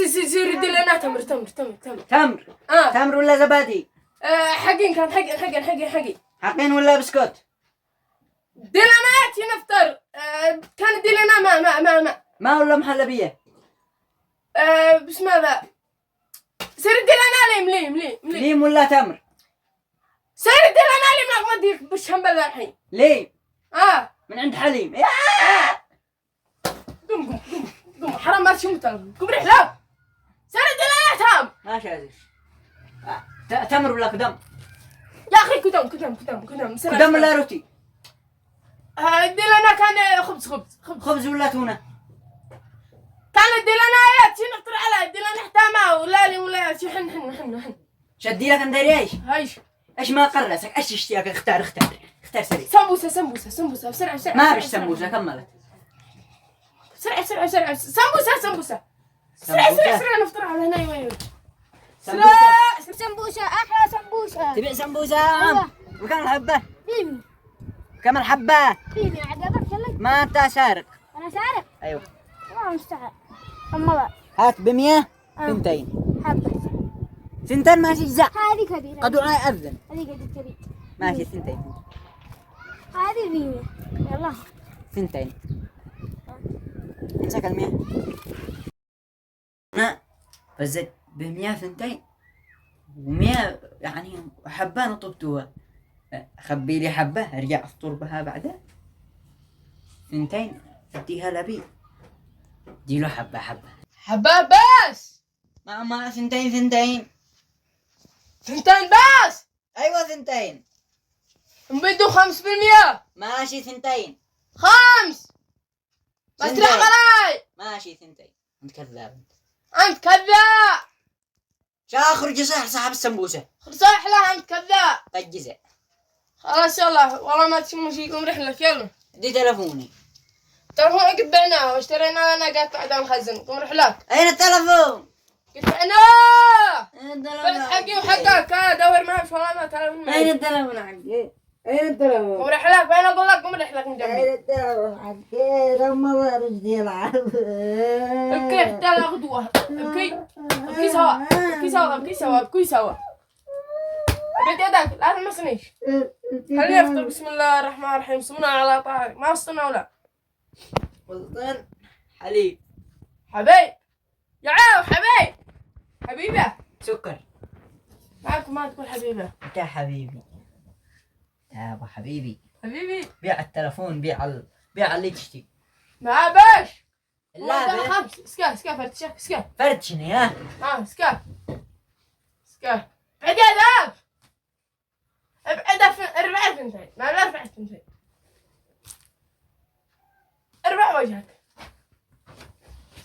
سير لنا تمر تمر تمر تمر تمر. تمر ولا زبادي؟ حقين كان حقين حقين ولا بسكوت؟ دلنا نفطر. كان دلنا ما ولا محلبية؟ بسم الله. سير دلنا ليم ولا تمر؟ سير دلنا ليم ما ديك بش هم بلا الحين. ليم. من عند حليم. قم حرام ما تشوف قم رحلة. سير دلنا تام. ماشي عزيز. تمر ولا كدم؟ يا أخي كدم. كدم ولا روتي؟ دلنا كان خبز ولا تونة؟ كان دلنا يا تشي نقطر على دلنا حتى ولا لي ولا شي حن شدي لك ندير ايش؟ هايش ايش ما قرصك؟ ايش اشتياك؟ اختار سريع. سمبوسة بسرعة ما فيش سمبوسة كملت. سرعة سمبوسة سرعة نفطر على هنا وين سمبوسة أحلى سمبوسة. تبيع سمبوسة؟ وكم الحبة؟ فيني كم الحبة؟ فيني عجبك يلا. ما انت سارق. أنا سارق؟ ايوه. والله مستحيل. أما هات ب100 ثنتين. حبة. ثنتين ماشي جزاء. هذه كبيرة. قد وعي أذن. هذه قد كبيرة. ماشي ثنتين. هذه 100. يلا. ثنتين. امسك 100. أنا فزت ب100 ثنتين. و100 يعني حبة نطبتوها. خبي لي حبة ارجع افطر بها بعدها. ثنتين اديها لبي. دي له حبة. بس. ما ثنتين. بس. ايوه ثنتين. نبدو 5%. ماشي ثنتين. 5. بس ثنتين. لا غلاي. ماشي ثنتين. انت كذاب. أنت كذاب. شا اخرج صاحب السمبوسة. صح لا أنت كذاب. طجزة. خلاص يلا والله ما تسمو شيكم رحلة يلا. دي تلفوني. تلفون قد بعناه واشترينا لنا قاعد بعد نخزن قوم رحلات. اين التلفون؟ قد بعناه. التلفون حقي وحقك دور معي في والله ما تلفون. اين التلفون حقي؟ اين التلفون؟ قوم رحلات فين اقول لك قوم رحلك من جنبي. اين التلفون حقي؟ لما ما رجلي يلعب. ابكي حتى لا غدوة. ابكي سوا. ابعد يدك لا تلمسنيش. خليني افطر بسم الله الرحمن الرحيم صلنا على طه ما وصلنا ولا. والله حليب. حبيب يا عاو حبيبة سكر. ما تقول حبيبة. انت حبيبي. يا ابو حبيبي. بيع التلفون بيع اللي تشتي. ما باش. لا خمس سكا فرتشك فرتشني ها. سكا بعد يدك. ابعد اربع ثنتين ما لا اربع ثنتين. اربع وجهك.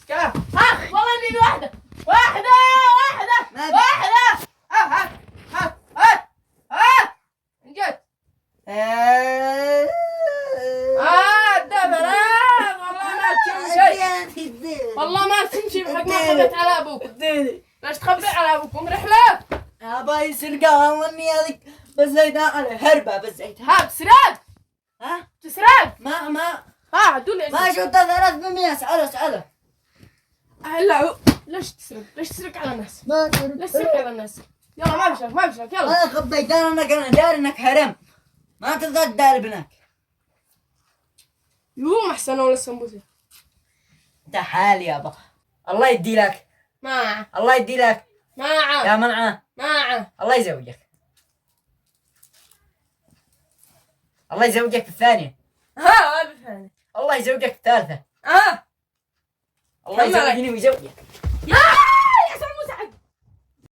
سكا والله اني واحدة. هات انجد. الدبر والله ما تمشي بحق ما خبيت على ابوك. ليش تخبي على ابوك؟ قوم رحلة. ابا يسرقها واني هذيك بزيتها على هربة بزيتها. بسرق. ها؟ تسرق؟ ما دول ما شفت 300. اسأله. لا ليش تسرق على الناس؟ ليش تسرق على الناس؟ يلا ما بشرك يلا. انا خبيت انا داري انك حرم. ما تقدر تدار ابنك. يوم احسن ولا السمبوسة. انت حالي يابا. الله يدي لك. الله يدي لك. يا منعه. الله يزوجك. الله يزوجك في الثانية. هذا الثاني. الله يزوجك في الثالثة. الله يزوجني ويزوجك.